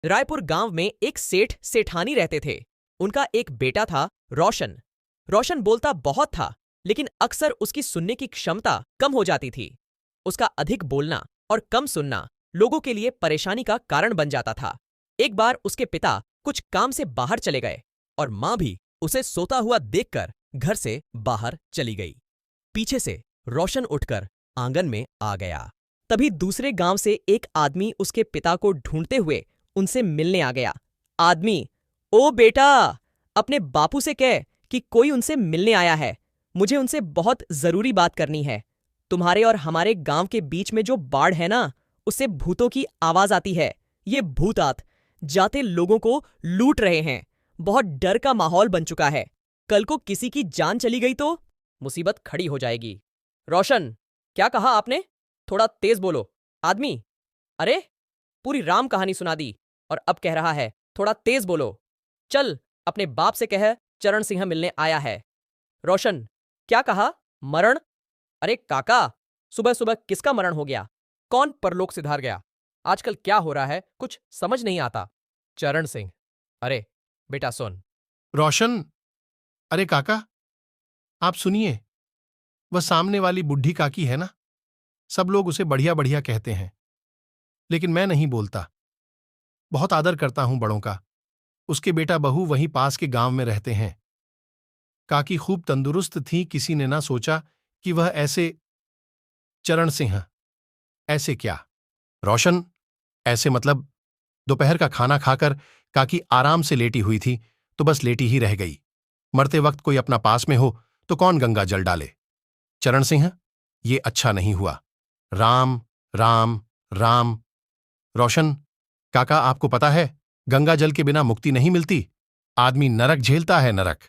रायपुर गांव में एक सेठ सेठानी रहते थे। उनका एक बेटा था, रोशन। रोशन बोलता बहुत था, लेकिन अक्सर उसकी सुनने की क्षमता कम हो जाती थी। उसका अधिक बोलना और कम सुनना लोगों के लिए परेशानी का कारण बन जाता था। एक बार उसके पिता कुछ काम से बाहर चले गए और मां भी उसे सोता हुआ देखकर घर से बाहर चली गई। पीछे से रोशन उठकर आंगन में आ गया। तभी दूसरे गांव से एक आदमी उसके पिता को ढूंढते हुए उनसे मिलने आ गया। आदमी, ओ बेटा, अपने बापू से कह कि कोई उनसे मिलने आया है। मुझे उनसे बहुत जरूरी बात करनी है। तुम्हारे और हमारे गांव के बीच में जो बाढ़ है ना, उससे भूतों की आवाज आती है। ये भूतात जाते लोगों को लूट रहे हैं। बहुत डर का माहौल बन चुका है। कल को किसी की जान चली गई तो मुसीबत खड़ी हो जाएगी। रोशन, क्या कहा आपने? थोड़ा तेज बोलो। आदमी, अरे, पूरी राम कहानी सुना दी और अब कह रहा है थोड़ा तेज बोलो। चल, अपने बाप से कह चरण सिंह मिलने आया है। रोशन, क्या कहा? मरण? अरे काका, सुबह सुबह किसका मरण हो गया? कौन परलोक सिधार गया? आजकल क्या हो रहा है, कुछ समझ नहीं आता। चरण सिंह, अरे बेटा सुन। रोशन, अरे काका, आप सुनिए। वह सामने वाली बुढ़ी काकी है ना, सब लोग उसे बढ़िया बढ़िया कहते हैं, लेकिन मैं नहीं बोलता। बहुत आदर करता हूं बड़ों का। उसके बेटा बहू वहीं पास के गांव में रहते हैं। काकी खूब तंदुरुस्त थी, किसी ने ना सोचा कि वह ऐसे। चरण सिंह, ऐसे क्या? रोशन, ऐसे मतलब दोपहर का खाना खाकर काकी आराम से लेटी हुई थी, तो बस लेटी ही रह गई। मरते वक्त कोई अपना पास में हो तो कौन गंगा जल डाले? चरण सिंह, ये अच्छा नहीं हुआ। राम राम राम। रोशन, काका आपको पता है, गंगा जल के बिना मुक्ति नहीं मिलती। आदमी नरक झेलता है, नरक।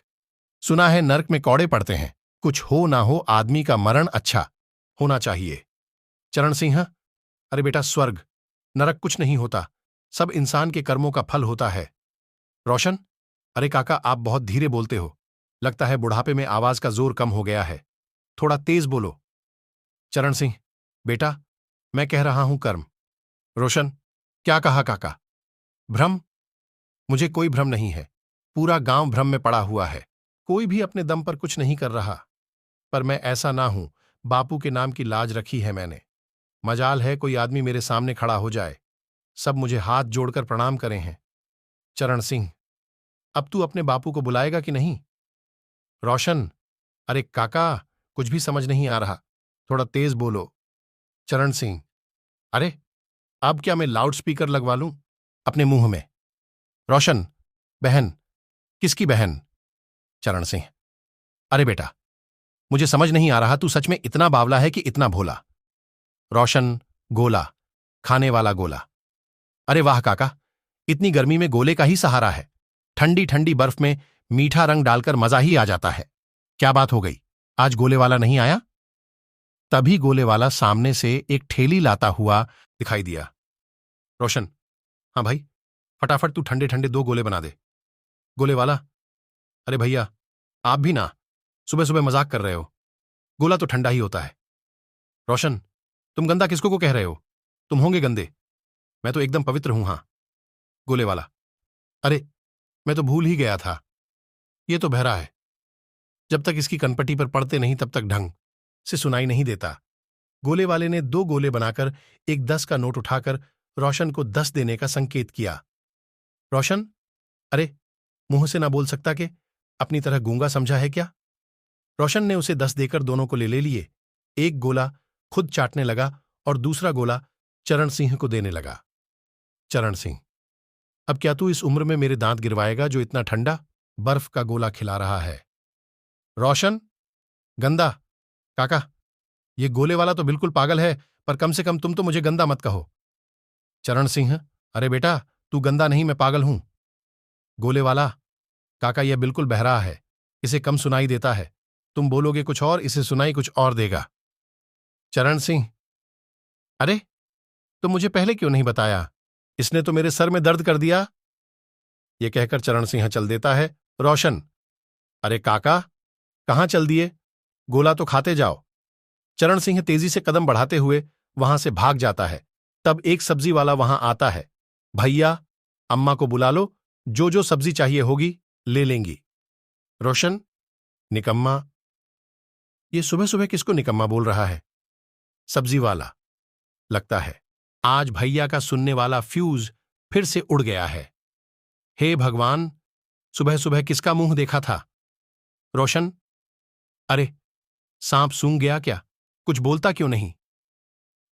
सुना है नरक में कौड़े पड़ते हैं। कुछ हो ना हो, आदमी का मरण अच्छा होना चाहिए। चरण सिंह, अरे बेटा, स्वर्ग नरक कुछ नहीं होता, सब इंसान के कर्मों का फल होता है। रोशन, अरे काका, आप बहुत धीरे बोलते हो। लगता है बुढ़ापे में आवाज का जोर कम हो गया है, थोड़ा तेज बोलो। चरण सिंह, बेटा, मैं कह रहा हूं कर्म। रोशन, क्या कहा काका? भ्रम? मुझे कोई भ्रम नहीं है। पूरा गांव भ्रम में पड़ा हुआ है। कोई भी अपने दम पर कुछ नहीं कर रहा। पर मैं ऐसा ना हूं। बापू के नाम की लाज रखी है मैंने। मजाल है कोई आदमी मेरे सामने खड़ा हो जाए। सब मुझे हाथ जोड़कर प्रणाम करें हैं। चरण सिंह, अब तू अपने बापू को बुलाएगा कि नहीं? रोशन, अरे काका, कुछ भी समझ नहीं आ रहा, थोड़ा तेज बोलो। चरण सिंह, अरे, अब क्या मैं लाउड स्पीकर लगवा लूं अपने मुंह में? रोशन, बहन? किसकी बहन? चरण सिंह, अरे बेटा, मुझे समझ नहीं आ रहा, तू सच में इतना बावला है कि इतना भोला? रोशन, गोला, खाने वाला गोला। अरे वाह काका, इतनी गर्मी में गोले का ही सहारा है। ठंडी ठंडी बर्फ में मीठा रंग डालकर मजा ही आ जाता है। क्या बात हो गई, आज गोले वाला नहीं आया? तभी गोले वाला सामने से एक ठेली लाता हुआ दिखाई दिया। रोशन, हाँ भाई, फटाफट तू ठंडे ठंडे 2 गोले बना दे। गोले वाला, अरे भैया, आप भी ना सुबह सुबह मजाक कर रहे हो। गोला तो ठंडा ही होता है। रोशन, तुम गंदा किसको को कह रहे हो? तुम होंगे गंदे। मैं तो एकदम पवित्र हूं। हाँ। गोले वाला, अरे, मैं तो भूल ही गया था, ये तो बहरा है। जब तक इसकी कनपटी पर पड़ते नहीं तब तक ढंग से सुनाई नहीं देता। गोले वाले ने 2 गोले बनाकर एक 10 का नोट उठाकर रोशन को 10 देने का संकेत किया। रोशन, अरे, मुंह से ना बोल सकता के अपनी तरह गूंगा समझा है क्या? रोशन ने उसे 10 देकर दोनों को ले लिए। एक गोला खुद चाटने लगा और दूसरा गोला चरण सिंह को देने लगा। चरण सिंह, अब क्या तू इस उम्र में मेरे दांत गिरवाएगा जो इतना ठंडा बर्फ का गोला खिला रहा है? रोशन, गंदा, काका, ये गोले वाला तो बिल्कुल पागल है, पर कम से कम तुम तो मुझे गंदा मत कहो। चरण सिंह, अरे बेटा, तू गंदा नहीं, मैं पागल हूं। गोले वाला, काका, यह बिल्कुल बहरा है, इसे कम सुनाई देता है। तुम बोलोगे कुछ और, इसे सुनाई कुछ और देगा। चरण सिंह, अरे, तुम मुझे पहले क्यों नहीं बताया? इसने तो मेरे सर में दर्द कर दिया। यह कहकर चरण सिंह चल देता है। रोशन, अरे काका, कहां चल दिए? गोला तो खाते जाओ। चरण सिंह तेजी से कदम बढ़ाते हुए वहां से भाग जाता है। तब एक सब्जी वाला वहां आता है। भैया, अम्मा को बुला लो, जो जो सब्जी चाहिए होगी ले लेंगी। रोशन, निकम्मा। ये सुबह सुबह किसको निकम्मा बोल रहा है? सब्जी वाला। लगता है आज भैया का सुनने वाला फ्यूज फिर से उड़ गया है। हे भगवान, सुबह सुबह किसका मुंह देखा था? रोशन, अरे सांप सूंघ गया क्या? कुछ बोलता क्यों नहीं?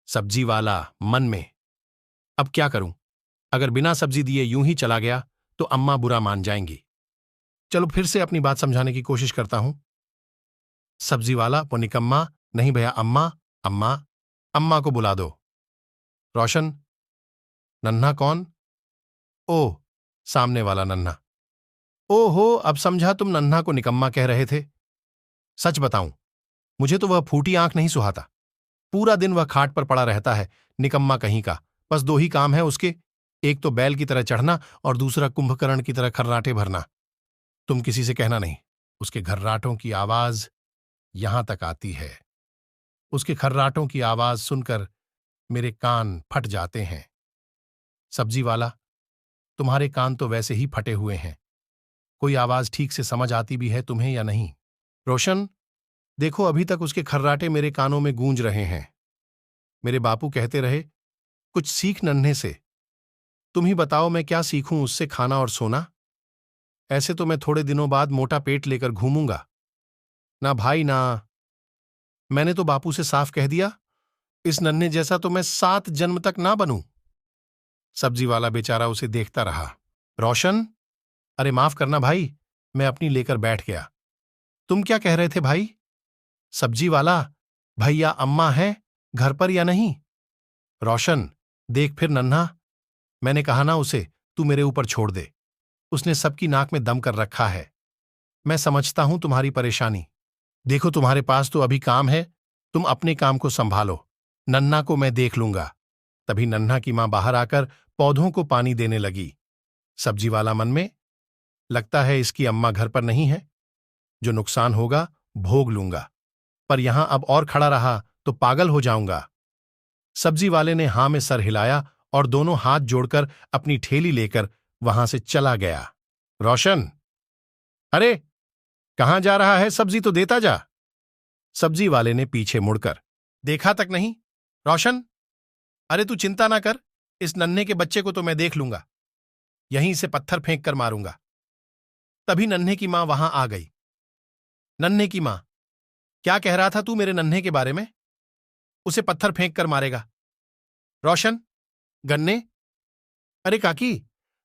सब्जी वाला मन में, अब क्या करूं? अगर बिना सब्जी दिए यूं ही चला गया तो अम्मा बुरा मान जाएंगी। चलो फिर से अपनी बात समझाने की कोशिश करता हूं। सब्जी वाला, वो निकम्मा। नहीं भैया, अम्मा। अम्मा, अम्मा को बुला दो। रोशन, नन्हा कौन? ओह, सामने वाला नन्हा। ओहो, अब समझा, तुम नन्हा को निकम्मा कह रहे थे। सच बताऊं, मुझे तो वह फूटी आंख नहीं सुहाता। पूरा दिन वह खाट पर पड़ा रहता है, निकम्मा कहीं का। बस दो ही काम है उसके, एक तो बैल की तरह चढ़ना और दूसरा कुंभकर्ण की तरह खर्राटे भरना। तुम किसी से कहना नहीं, उसके खर्राटों की आवाज यहां तक आती है। उसके खर्राटों की आवाज सुनकर मेरे कान फट जाते हैं। सब्जी वाला, तुम्हारे कान तो वैसे ही फटे हुए हैं। कोई आवाज ठीक से समझ आती भी है तुम्हें या नहीं? रोशन, देखो अभी तक उसके खर्राटे मेरे कानों में गूंज रहे हैं। मेरे बापू कहते रहे, कुछ सीख नन्हे से। तुम ही बताओ मैं क्या सीखूं उससे, खाना और सोना? ऐसे तो मैं थोड़े दिनों बाद मोटा पेट लेकर घूमूंगा। ना भाई ना। मैंने तो बापू से साफ कह दिया, इस नन्हे जैसा तो मैं 7 जन्म तक ना बनूं। सब्जी वाला बेचारा उसे देखता रहा। रोशन, अरे माफ करना भाई, मैं अपनी लेकर बैठ गया। तुम क्या कह रहे थे भाई? सब्जी वाला, भैया अम्मा है घर पर या नहीं? रोशन, देख फिर नन्हा, मैंने कहा ना उसे तू मेरे ऊपर छोड़ दे। उसने सबकी नाक में दम कर रखा है। मैं समझता हूं तुम्हारी परेशानी। देखो तुम्हारे पास तो अभी काम है, तुम अपने काम को संभालो। नन्हा को मैं देख लूंगा। तभी नन्हा की मां बाहर आकर पौधों को पानी देने लगी। सब्जी वाला मन में, लगता है इसकी अम्मा घर पर नहीं है। जो नुकसान होगा भोग लूंगा, पर यहां अब और खड़ा रहा तो पागल हो जाऊंगा। सब्जी वाले ने हां में सर हिलाया और दोनों हाथ जोड़कर अपनी ठेली लेकर वहां से चला गया। रोशन, अरे कहां जा रहा है? सब्जी तो देता जा। सब्जी वाले ने पीछे मुड़कर देखा तक नहीं। रोशन, अरे तू चिंता ना कर, इस नन्हे के बच्चे को तो मैं देख लूंगा, यहीं से पत्थर फेंक कर मारूंगा। तभी नन्हे की मां वहां आ गई। नन्हे की मां, क्या कह रहा था तू मेरे नन्हे के बारे में? उसे पत्थर फेंक कर मारेगा? रोशन, गन्ने? अरे काकी,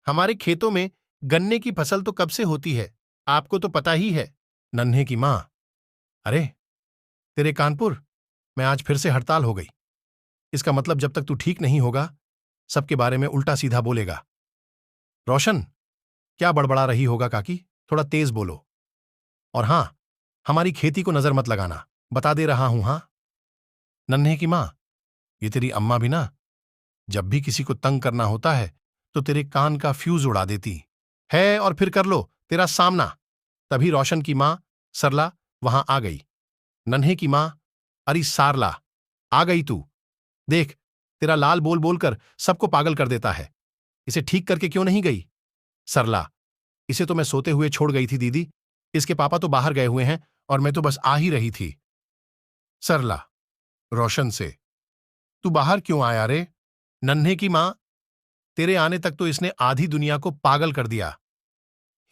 हमारे खेतों में गन्ने की फसल तो कब से होती है, आपको तो पता ही है। नन्हे की मां, अरे तेरे कानपुर में आज फिर से हड़ताल हो गई। इसका मतलब जब तक तू ठीक नहीं होगा सबके बारे में उल्टा सीधा बोलेगा। रोशन, क्या बड़बड़ा रही होगा काकी, थोड़ा तेज बोलो। और हां, हमारी खेती को नजर मत लगाना, बता दे रहा हूं। हां। नन्हे की मां, ये तेरी अम्मा भी ना, जब भी किसी को तंग करना होता है तो तेरे कान का फ्यूज उड़ा देती है, और फिर कर लो तेरा सामना। तभी रोशन की मां सरला वहां आ गई। नन्हे की मां, अरे सारला, आ गई तू? देख, तेरा लाल बोल बोलकर सबको पागल कर देता है। इसे ठीक करके क्यों नहीं गई? सरला, इसे तो मैं सोते हुए छोड़ गई थी दीदी, इसके पापा तो बाहर गए हुए हैं और मैं तो बस आ ही रही थी। सरला, रोशन से, तू बाहर क्यों आया रे? नन्हे की मां, तेरे आने तक तो इसने आधी दुनिया को पागल कर दिया।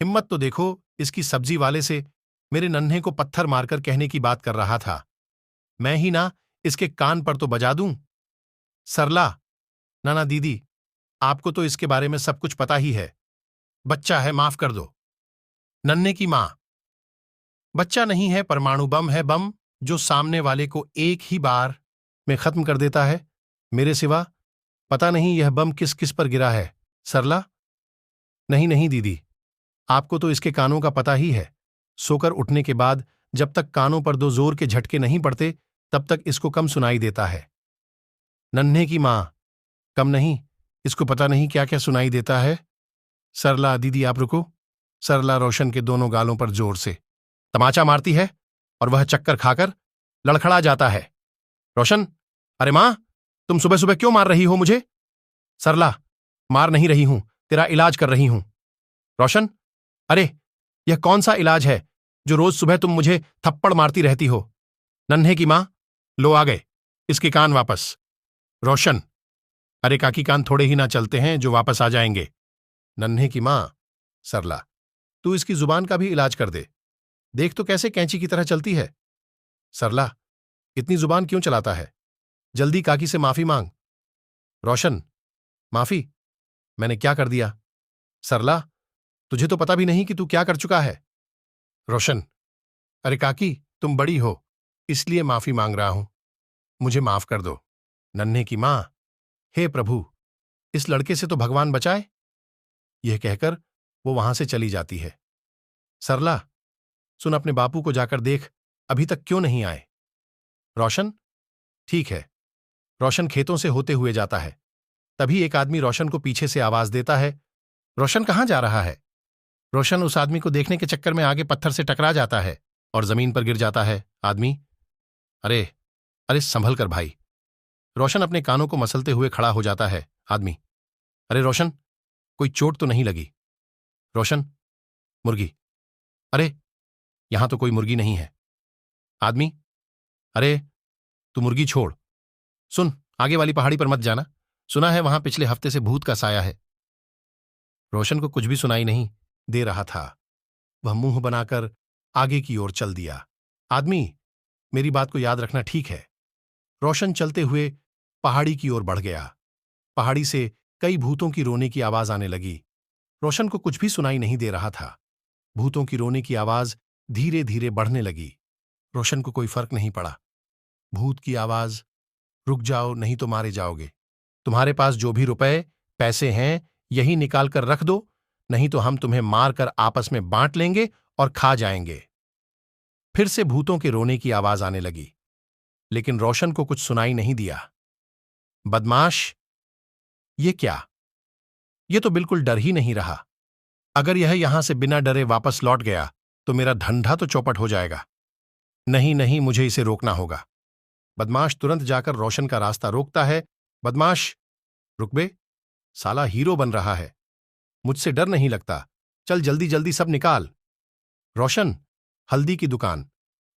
हिम्मत तो देखो इसकी, सब्जी वाले से मेरे नन्हे को पत्थर मारकर कहने की बात कर रहा था। मैं ही ना इसके कान पर तो बजा दूं। सरला, नाना दीदी, आपको तो इसके बारे में सब कुछ पता ही है। बच्चा है, माफ कर दो। नन्हे की मां, बच्चा नहीं है, परमाणु बम है, बम जो सामने वाले को एक ही बार में खत्म कर देता है। मेरे सिवा पता नहीं यह बम किस किस पर गिरा है। सरला, नहीं नहीं दीदी, आपको तो इसके कानों का पता ही है। सोकर उठने के बाद जब तक कानों पर 2 जोर के झटके नहीं पड़ते तब तक इसको कम सुनाई देता है। नन्हे की मां, कम नहीं, इसको पता नहीं क्या क्या सुनाई देता है। सरला, दीदी आप रुको। सरला रोशन के दोनों गालों पर जोर से तमाचा मारती है और वह चक्कर खाकर लड़खड़ा जाता है। रोशन, अरे मां, तुम सुबह सुबह क्यों मार रही हो मुझे? सरला, मार नहीं रही हूं, तेरा इलाज कर रही हूं। रोशन, अरे यह कौन सा इलाज है जो रोज सुबह तुम मुझे थप्पड़ मारती रहती हो? नन्हे की मां, लो आ गए, इसके कान वापस। रोशन, अरे काकी कान थोड़े ही ना चलते हैं जो वापस आ जाएंगे। नन्हे की मां, सरला, तू इसकी जुबान का भी इलाज कर दे, देख तो कैसे कैंची की तरह चलती है। सरला, इतनी जुबान क्यों चलाता है? जल्दी काकी से माफी मांग। रोशन, माफी? मैंने क्या कर दिया? सरला, तुझे तो पता भी नहीं कि तू क्या कर चुका है। रोशन, अरे काकी तुम बड़ी हो इसलिए माफी मांग रहा हूं, मुझे माफ कर दो। नन्हे की मां, हे प्रभु, इस लड़के से तो भगवान बचाए। यह कहकर वो वहां से चली जाती है। सरला, सुन, अपने बापू को जाकर देख, अभी तक क्यों नहीं आए। रोशन, ठीक है। रोशन खेतों से होते हुए जाता है। तभी एक आदमी रोशन को पीछे से आवाज देता है, रोशन कहां जा रहा है? रोशन उस आदमी को देखने के चक्कर में आगे पत्थर से टकरा जाता है और जमीन पर गिर जाता है। आदमी, अरे अरे संभल कर भाई। रोशन अपने कानों को मसलते हुए खड़ा हो जाता है। आदमी, अरे रोशन, कोई चोट तो नहीं लगी? रोशन, मुर्गी, अरे यहां तो कोई मुर्गी नहीं है। आदमी, अरे तू मुर्गी छोड़, सुन, आगे वाली पहाड़ी पर मत जाना, सुना है वहां पिछले हफ्ते से भूत का साया है। रोशन को कुछ भी सुनाई नहीं दे रहा था। वह मुंह बनाकर आगे की ओर चल दिया। आदमी, मेरी बात को याद रखना, ठीक है? रोशन चलते हुए पहाड़ी की ओर बढ़ गया। पहाड़ी से कई भूतों की रोने की आवाज आने लगी। रोशन को कुछ भी सुनाई नहीं दे रहा था। भूतों की रोने की आवाज धीरे धीरे बढ़ने लगी। रोशन को कोई फर्क नहीं पड़ा। भूत की आवाज, रुक जाओ नहीं तो मारे जाओगे, तुम्हारे पास जो भी रुपए पैसे हैं यही निकाल कर रख दो, नहीं तो हम तुम्हें मारकर आपस में बांट लेंगे और खा जाएंगे। फिर से भूतों के रोने की आवाज आने लगी, लेकिन रोशन को कुछ सुनाई नहीं दिया। बदमाश, ये क्या? ये तो बिल्कुल डर ही नहीं रहा। अगर यह यहां से बिना डरे वापस लौट गया तो मेरा धंधा तो चौपट हो जाएगा। नहीं नहीं, मुझे इसे रोकना होगा। बदमाश तुरंत जाकर रोशन का रास्ता रोकता है। बदमाश, रुक बे, साला हीरो बन रहा है, मुझसे डर नहीं लगता, चल जल्दी जल्दी सब निकाल। रोशन, हल्दी की दुकान,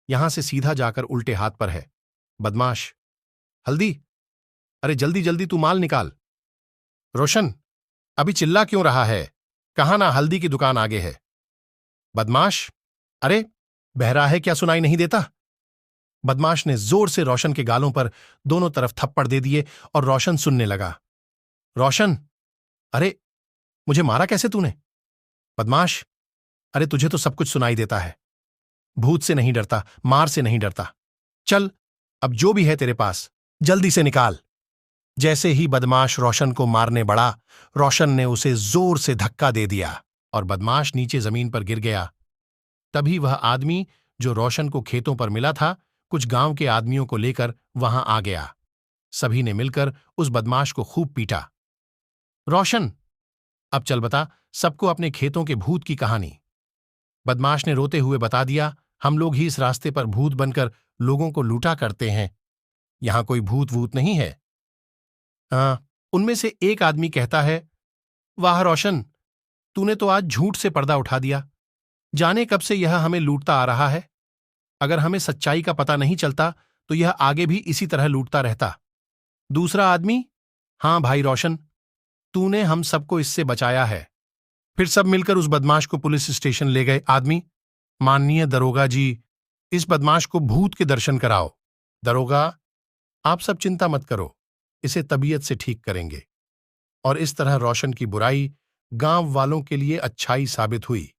यहां से सीधा जाकर उल्टे हाथ पर है। बदमाश, हल्दी? अरे जल्दी जल्दी तू माल निकाल। रोशन, अभी चिल्ला क्यों रहा है? कहां ना हल्दी की दुकान आगे है। बदमाश, अरे बहरा है क्या, सुनाई नहीं देता? बदमाश ने जोर से रोशन के गालों पर दोनों तरफ थप्पड़ दे दिए और रोशन सुनने लगा। रोशन, अरे मुझे मारा कैसे तूने? बदमाश, अरे तुझे तो सब कुछ सुनाई देता है, भूत से नहीं डरता, मार से नहीं डरता, चल अब जो भी है तेरे पास जल्दी से निकाल। जैसे ही बदमाश रोशन को मारने बढ़ा, रोशन ने उसे जोर से धक्का दे दिया और बदमाश नीचे जमीन पर गिर गया। तभी वह आदमी जो रोशन को खेतों पर मिला था, कुछ गांव के आदमियों को लेकर वहां आ गया। सभी ने मिलकर उस बदमाश को खूब पीटा। रोशन, अब चल बता सबको अपने खेतों के भूत की कहानी। बदमाश ने रोते हुए बता दिया, हम लोग ही इस रास्ते पर भूत बनकर लोगों को लूटा करते हैं, यहां कोई भूत वूत नहीं है। उनमें से एक आदमी कहता है, वाह रोशन, तूने तो आज झूठ से पर्दा उठा दिया, जाने कब से यह हमें लूटता आ रहा है। अगर हमें सच्चाई का पता नहीं चलता तो यह आगे भी इसी तरह लूटता रहता। दूसरा आदमी, हां भाई रोशन, तूने हम सबको इससे बचाया है। फिर सब मिलकर उस बदमाश को पुलिस स्टेशन ले गए। आदमी, माननीय दरोगा जी, इस बदमाश को भूत के दर्शन कराओ। दरोगा, आप सब चिंता मत करो, इसे तबीयत से ठीक करेंगे। और इस तरह रोशन की बुराई गांव वालों के लिए अच्छाई साबित हुई।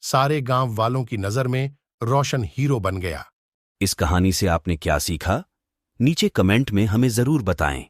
सारे गांव वालों की नजर में रोशन हीरो बन गया। इस कहानी से आपने क्या सीखा? नीचे कमेंट में हमें जरूर बताएं।